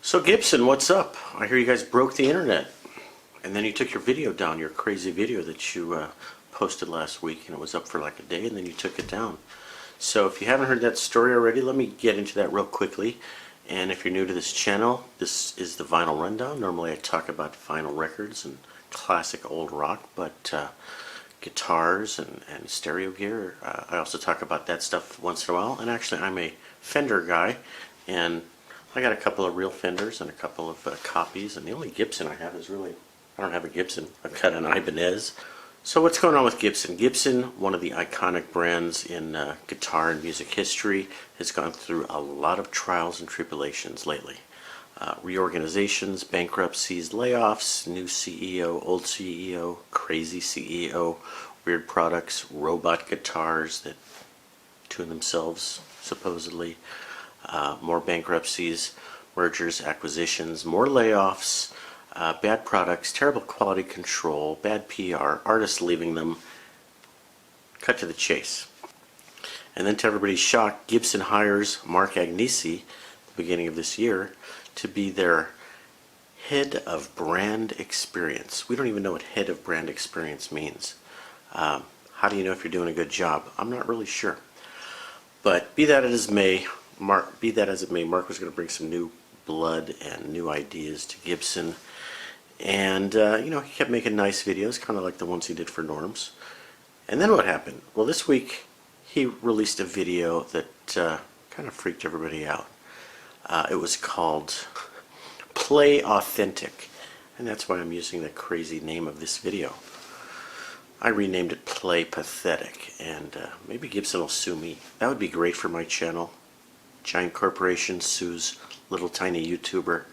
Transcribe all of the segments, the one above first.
So Gibson, what's up? I hear you guys broke the internet, and then you took your video down, your crazy video that you posted last week, and it was up for like a day, and then you took it down. So if you haven't heard that story already, let me get into that real quickly. And if you're new to this channel, this is the Vinyl Rundown. Normally I talk about vinyl records and classic old rock, but guitars and stereo gear, I also talk about that stuff once in a while. And actually I'm a Fender guy, and I got a couple of real Fenders and a couple of copies, and the only Gibson I have is really, I don't have a Gibson, I've got an Ibanez. So what's going on with Gibson? Gibson, one of the iconic brands in guitar and music history, has gone through a lot of trials and tribulations lately. Reorganizations, bankruptcies, layoffs, new CEO, old CEO, crazy CEO, weird products, robot guitars that tune themselves, supposedly. More bankruptcies, mergers, acquisitions, more layoffs, bad products, terrible quality control, bad PR, artists leaving them. Cut to the chase. And then to everybody's shock, Gibson hires Mark Agnesi at the beginning of this year to be their head of brand experience. We don't even know what head of brand experience means. How do you know if you're doing a good job? I'm not really sure. But be that as it may, Mark was going to bring some new blood and new ideas to Gibson. And, he kept making nice videos, kind of like the ones he did for Norms. And then what happened? Well, this week he released a video that kind of freaked everybody out. It was called Play Authentic. And that's why I'm using the crazy name of this video. I renamed it Play Pathetic. And maybe Gibson will sue me. That would be great for my channel. Giant corporation sues little tiny YouTuber.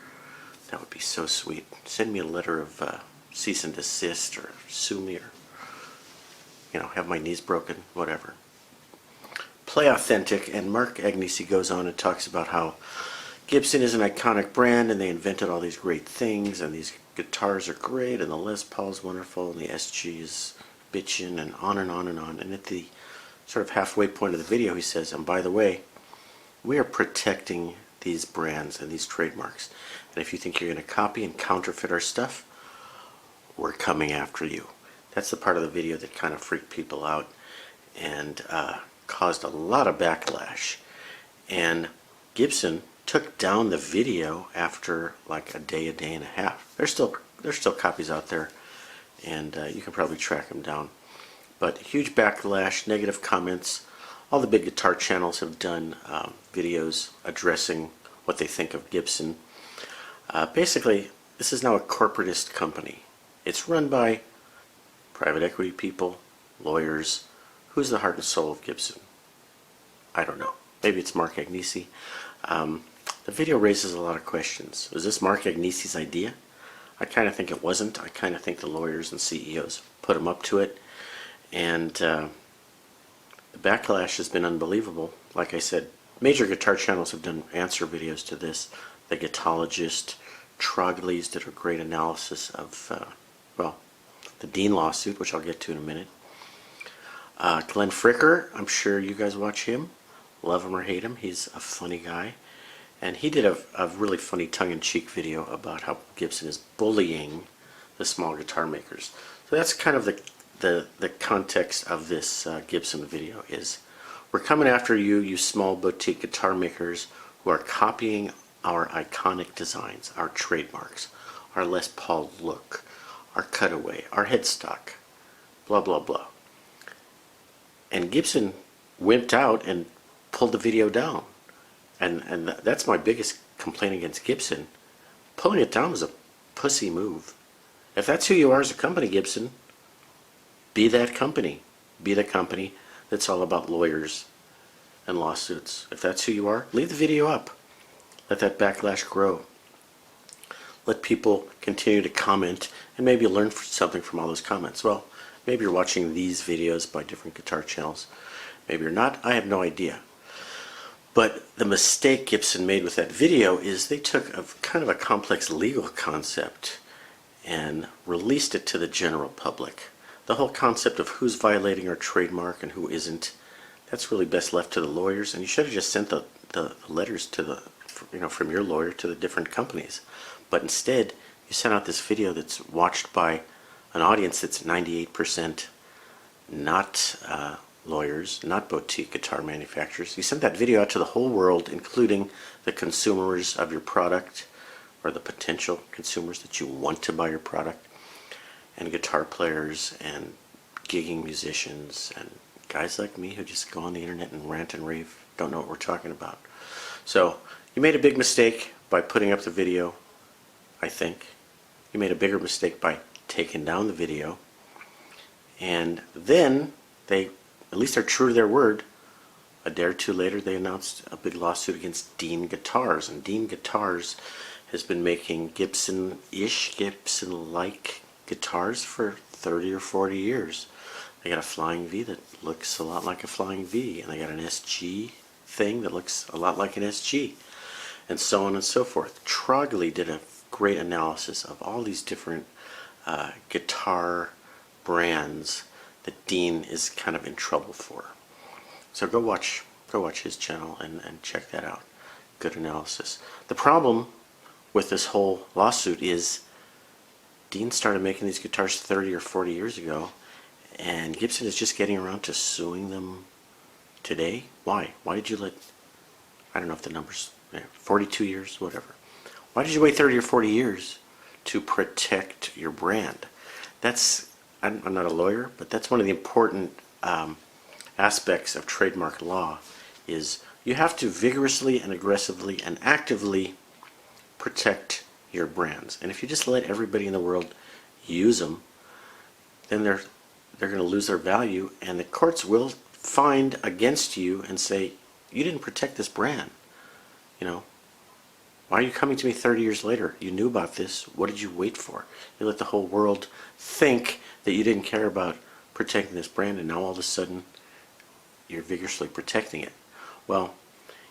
That would be so sweet. Send me a letter of cease and desist, or sue me, or have my knees broken, whatever. Play Authentic, and Mark Agnesi goes on and talks about how Gibson is an iconic brand and they invented all these great things, and these guitars are great, and the Les Paul is wonderful, and the SG is bitchin', and on and on and on. And at the sort of halfway point of the video he says, and by the way, we are protecting these brands and these trademarks. And if you think you're going to copy and counterfeit our stuff, we're coming after you. That's the part of the video that kind of freaked people out and caused a lot of backlash. And Gibson took down the video after like a day and a half. There's still copies out there, and you can probably track them down. But huge backlash, negative comments. All the big guitar channels have done videos addressing what they think of Gibson. Basically, this is now a corporatist company. It's run by private equity people, lawyers. Who's the heart and soul of Gibson? I don't know. Maybe it's Mark Agnesi. The video raises a lot of questions. Was this Mark Agnesi's idea? I kind of think it wasn't. I kind of think the lawyers and CEOs put him up to it. And the backlash has been unbelievable. Like I said, major guitar channels have done answer videos to this. The Guitologist, Trogley's did a great analysis of, the Dean lawsuit, which I'll get to in a minute. Glenn Fricker, I'm sure you guys watch him. Love him or hate him, he's a funny guy. And he did a really funny tongue-in-cheek video about how Gibson is bullying the small guitar makers. So that's kind of the context of this Gibson video is, we're coming after you, you small boutique guitar makers who are copying our iconic designs, our trademarks, our Les Paul look, our cutaway, our headstock, blah blah blah. And Gibson wimped out and pulled the video down. And that's my biggest complaint against Gibson. Pulling it down was a pussy move. If that's who you are as a company, Gibson, be that company. Be the company that's all about lawyers and lawsuits. If that's who you are, leave the video up. Let that backlash grow. Let people continue to comment and maybe learn something from all those comments. Well, maybe you're watching these videos by different guitar channels. Maybe you're not. I have no idea. But the mistake Gibson made with that video is they took a kind of a complex legal concept and released it to the general public. The whole concept of who's violating our trademark and who isn't, that's really best left to the lawyers. And you should have just sent the letters to the from your lawyer to the different companies. But instead, you sent out this video that's watched by an audience that's 98% not lawyers, not boutique guitar manufacturers. You sent that video out to the whole world, including the consumers of your product, or the potential consumers that you want to buy your product, and guitar players and gigging musicians and guys like me who just go on the internet and rant and rave, don't know what we're talking about. So you made a big mistake by putting up the video, I think. You made a bigger mistake by taking down the video. And then they, at least they're true to their word, a day or two later they announced a big lawsuit against Dean Guitars. And Dean Guitars has been making Gibson-ish, Gibson-like guitars for 30 or 40 years. They got a Flying V that looks a lot like a Flying V, and they got an SG thing that looks a lot like an SG, and so on and so forth. Trogley did a great analysis of all these different guitar brands that Dean is kind of in trouble for. So go watch his channel and check that out. Good analysis. The problem with this whole lawsuit is Dean started making these guitars 30 or 40 years ago, and Gibson is just getting around to suing them today. Why? Why did you let, I don't know if the number's 42 years, whatever. Why did you wait 30 or 40 years to protect your brand? That's, I'm not a lawyer, but that's one of the important aspects of trademark law, is you have to vigorously and aggressively and actively protect your brands. And if you just let everybody in the world use them, then they're going to lose their value, and the courts will find against you and say, you didn't protect this brand. You know, why are you coming to me 30 years later? You knew about this. What did you wait for? You let the whole world think that you didn't care about protecting this brand, and now all of a sudden you're vigorously protecting it. Well,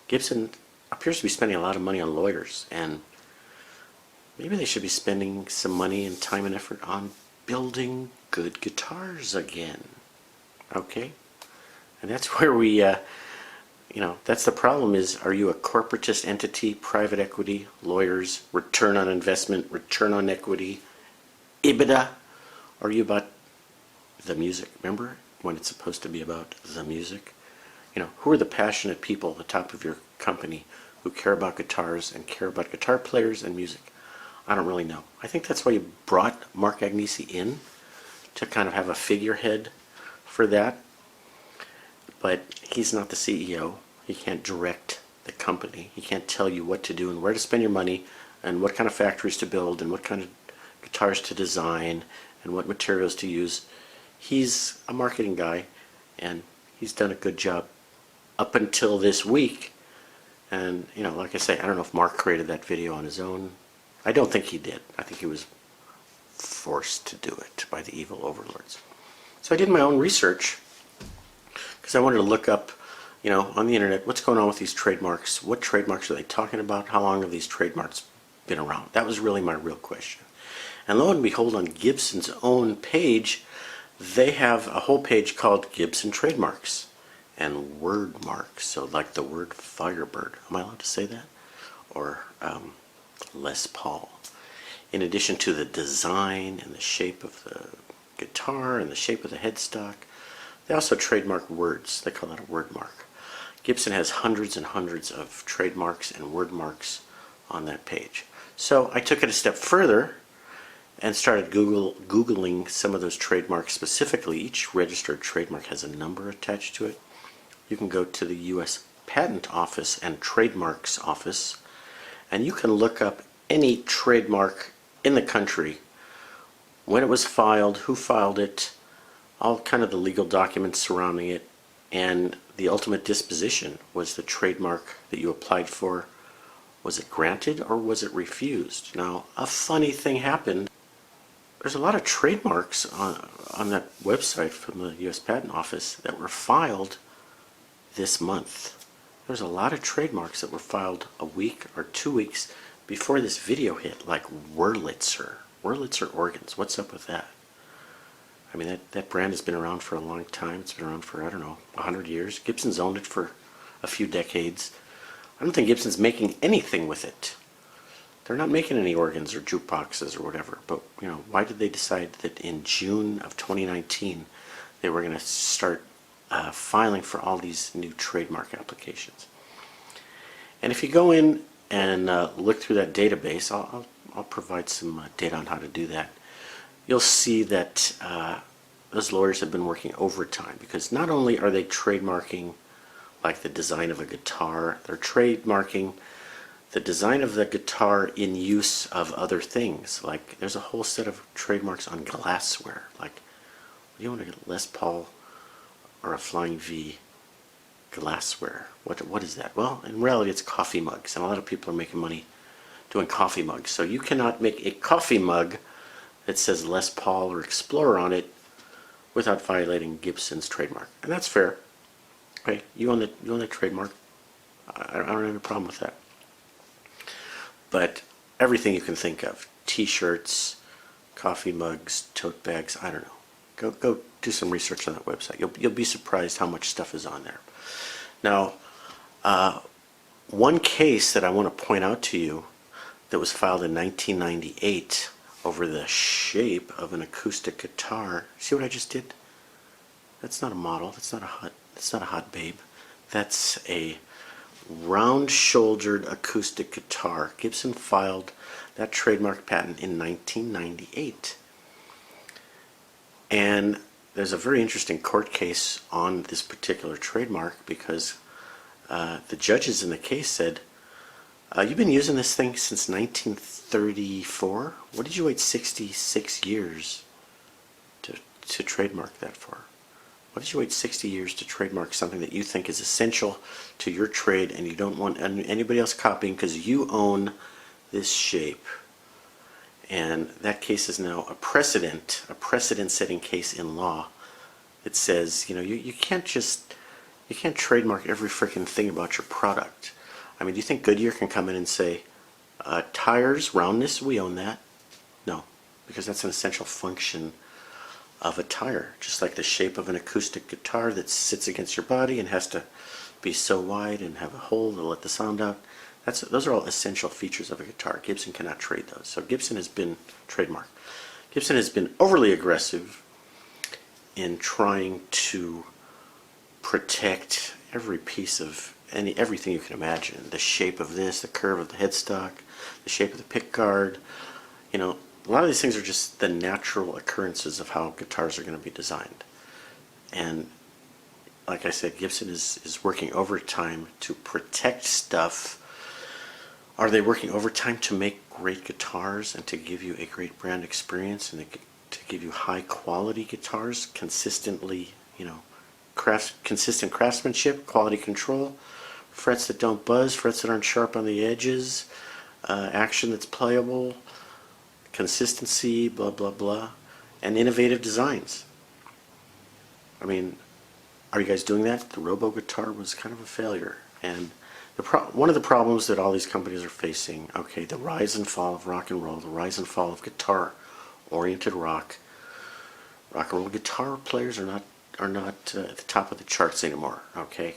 Gibson appears to be spending a lot of money on lawyers, and maybe they should be spending some money and time and effort on building good guitars again. Okay? And that's where we, that's the problem is, are you a corporatist entity, private equity, lawyers, return on investment, return on equity, EBITDA? Or are you about the music? Remember when it's supposed to be about the music? You know, who are the passionate people at the top of your company who care about guitars and care about guitar players and music? I don't really know. I think that's why you brought Mark Agnesi in, to kind of have a figurehead for that. But he's not the CEO. He can't direct the company. He can't tell you what to do and where to spend your money and what kind of factories to build and what kind of guitars to design and what materials to use. He's a marketing guy, and he's done a good job up until this week. And, you know, like I say, I don't know if Mark created that video on his own. I don't think he did. I think he was forced to do it by the evil overlords. So I did my own research because I wanted to look up, you know, on the internet, what's going on with these trademarks? What trademarks are they talking about? How long have these trademarks been around? That was really my real question. And lo and behold, on Gibson's own page, they have a whole page called Gibson Trademarks and Word Marks. So like the word Firebird. Am I allowed to say that? Or Les Paul. In addition to the design and the shape of the guitar and the shape of the headstock, they also trademark words. They call that a word mark. Gibson has hundreds and hundreds of trademarks and word marks on that page. So I took it a step further and started Googling some of those trademarks specifically. Each registered trademark has a number attached to it. You can go to the U.S. Patent Office and Trademarks Office, and you can look up any trademark in the country, when it was filed, who filed it, all kind of the legal documents surrounding it, and the ultimate disposition. Was the trademark that you applied for, was it granted or was it refused? Now, a funny thing happened. There's a lot of trademarks on that website from the U.S. Patent Office that were filed this month. There's a lot of trademarks that were filed a week or 2 weeks before this video hit, like Wurlitzer organs. What's up with that? I mean, that brand has been around for a long time. It's been around for, I don't know, 100 years. Gibson's owned it for a few decades. I don't think Gibson's making anything with it. They're not making any organs or jukeboxes or whatever. But, you know, why did they decide that in June of 2019 they were going to start filing for all these new trademark applications? And if you go in and look through that database, I'll provide some data on how to do that. You'll see that those lawyers have been working overtime, because not only are they trademarking like the design of a guitar, they're trademarking the design of the guitar in use of other things. Like there's a whole set of trademarks on glassware. Like, do you want a Les Paul or a Flying V glassware? What is that? Well, in reality it's coffee mugs, and a lot of people are making money doing coffee mugs. So you cannot make a coffee mug that says Les Paul or Explorer on it without violating Gibson's trademark. And that's fair. Okay, you own the trademark. I don't have any problem with that. But everything you can think of, t-shirts, coffee mugs, tote bags, I don't know. Go do some research on that website. You'll be surprised how much stuff is on there. Now, one case that I want to point out to you that was filed in 1998 over the shape of an acoustic guitar. See what I just did? That's not a model. That's not a hot babe. That's a round-shouldered acoustic guitar. Gibson filed that trademark patent in 1998. And there's a very interesting court case on this particular trademark, because the judges in the case said, you've been using this thing since 1934? What did you wait 66 years to trademark that for? What did you wait 60 years to trademark something that you think is essential to your trade and you don't want anybody else copying because you own this shape? And that case is now a precedent-setting case in law. It says, you know, you can't trademark every freaking thing about your product. I mean, do you think Goodyear can come in and say, tires, roundness, we own that? No, because that's an essential function of a tire, just like the shape of an acoustic guitar that sits against your body and has to be so wide and have a hole to let the sound out. Those are all essential features of a guitar. Gibson cannot trade those. So Gibson has been trademarked. Gibson has been overly aggressive in trying to protect every piece of everything you can imagine. The shape of this, the curve of the headstock, the shape of the pick guard. You know, a lot of these things are just the natural occurrences of how guitars are going to be designed. And like I said, Gibson is working overtime to protect stuff. Are they working overtime to make great guitars and to give you a great brand experience and to give you high quality guitars consistently, you know, consistent craftsmanship, quality control, frets that don't buzz, frets that aren't sharp on the edges, action that's playable, consistency, blah, blah, blah, and innovative designs? I mean, are you guys doing that? The Robo guitar was kind of a failure. And one of the problems that all these companies are facing, okay, the rise and fall of rock and roll, the rise and fall of guitar-oriented rock and roll guitar players are not at the top of the charts anymore, okay?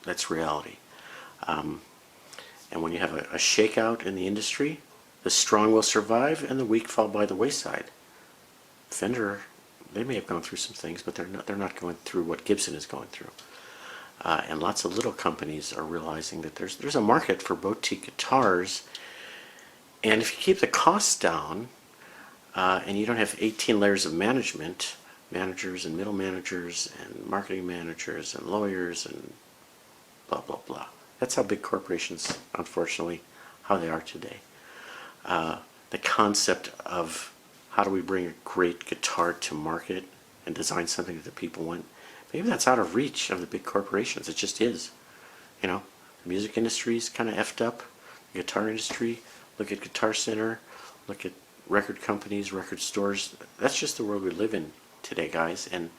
That's reality. And when you have a shakeout in the industry, the strong will survive and the weak fall by the wayside. Fender, they may have gone through some things, but they're not going through what Gibson is going through. And lots of little companies are realizing that there's a market for boutique guitars, and if you keep the costs down and you don't have 18 layers of management, managers and middle managers and marketing managers and lawyers and blah, blah, blah. That's how big corporations, unfortunately, how they are today. The concept of how do we bring a great guitar to market and design something that the people want, maybe that's out of reach of the big corporations. It just is. You know, the music industry is kind of effed up. The guitar industry, look at Guitar Center, look at record companies, record stores. That's just the world we live in today, guys. And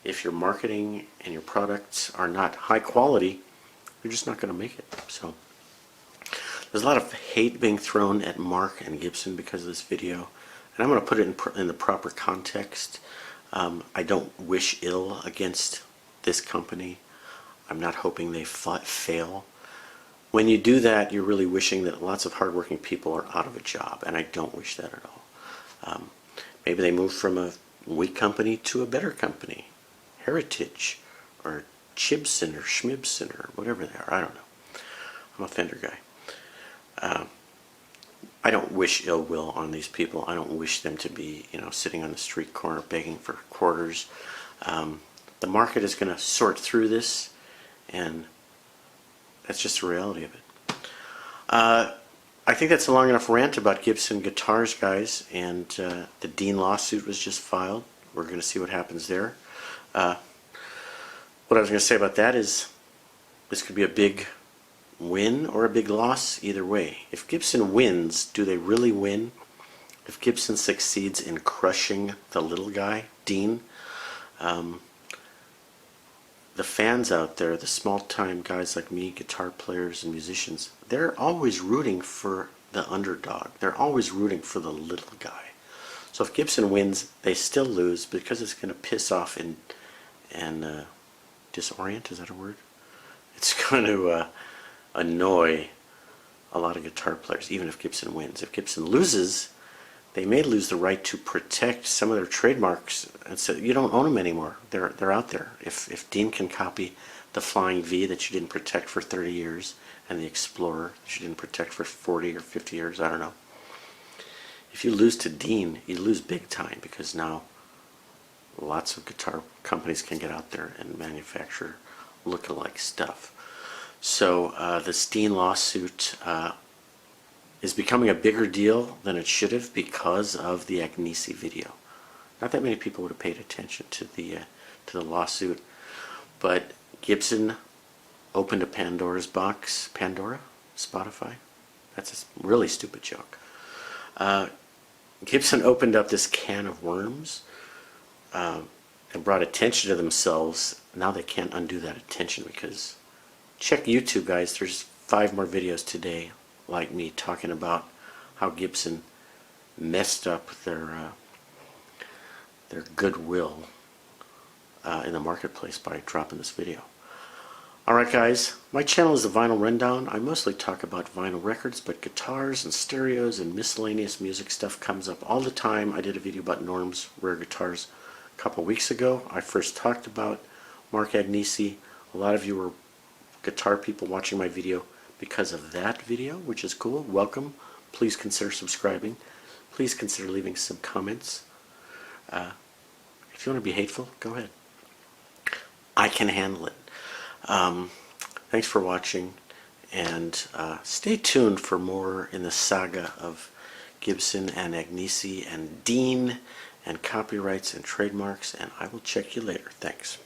if your marketing and your products are not high quality, you're just not going to make it. So there's a lot of hate being thrown at Mark and Gibson because of this video, and I'm going to put it in the proper context. I don't wish ill against this company. I'm not hoping they fail, when you do that, you're really wishing that lots of hardworking people are out of a job, and I don't wish that at all. Maybe they move from a weak company to a better company, Heritage, or Chibson, or Schmibson, or whatever they are. I don't know. I'm a Fender guy. I don't wish ill will on these people. I don't wish them to be, sitting on the street corner begging for quarters. The market is going to sort through this, and that's just the reality of it. I think that's a long enough rant about Gibson Guitars, guys, and the Dean lawsuit was just filed. We're going to see what happens there. What I was going to say about that is this could be a big win or a big loss either way. If Gibson wins, do they really win? If Gibson succeeds in crushing the little guy, Dean, the fans out there, the small-time guys like me, guitar players and musicians, they're always rooting for the underdog. They're always rooting for the little guy. So if Gibson wins, they still lose because it's going to piss off and disorient, is that a word? It's going to annoy a lot of guitar players, even if Gibson wins. If Gibson loses, they may lose the right to protect some of their trademarks, and so you don't own them anymore. They're out there. If Dean can copy the Flying V that you didn't protect for 30 years, and the Explorer that you didn't protect for 40 or 50 years, I don't know. If you lose to Dean, you lose big time, because now lots of guitar companies can get out there and manufacture look-alike stuff. So this Dean lawsuit is becoming a bigger deal than it should have because of the Agnesi video. Not that many people would have paid attention to the lawsuit, but Gibson opened a Pandora's box. Pandora? Spotify? That's a really stupid joke. Gibson opened up this can of worms and brought attention to themselves. Now they can't undo that attention, because check YouTube, guys. There's 5 more videos today like me talking about how Gibson messed up their goodwill in the marketplace by dropping this video. Alright guys, my channel is the Vinyl Rundown. I mostly talk about vinyl records, but guitars and stereos and miscellaneous music stuff comes up all the time. I did a video about Norm's rare guitars a couple weeks ago. I first talked about Mark Agnesi. A lot of you were guitar people watching my video because of that video, which is cool. Welcome. Please consider subscribing. Please consider leaving some comments. If you want to be hateful, go ahead. I can handle it. Thanks for watching, and stay tuned for more in the saga of Gibson and Agnesi and Dean and copyrights and trademarks, and I will check you later. Thanks.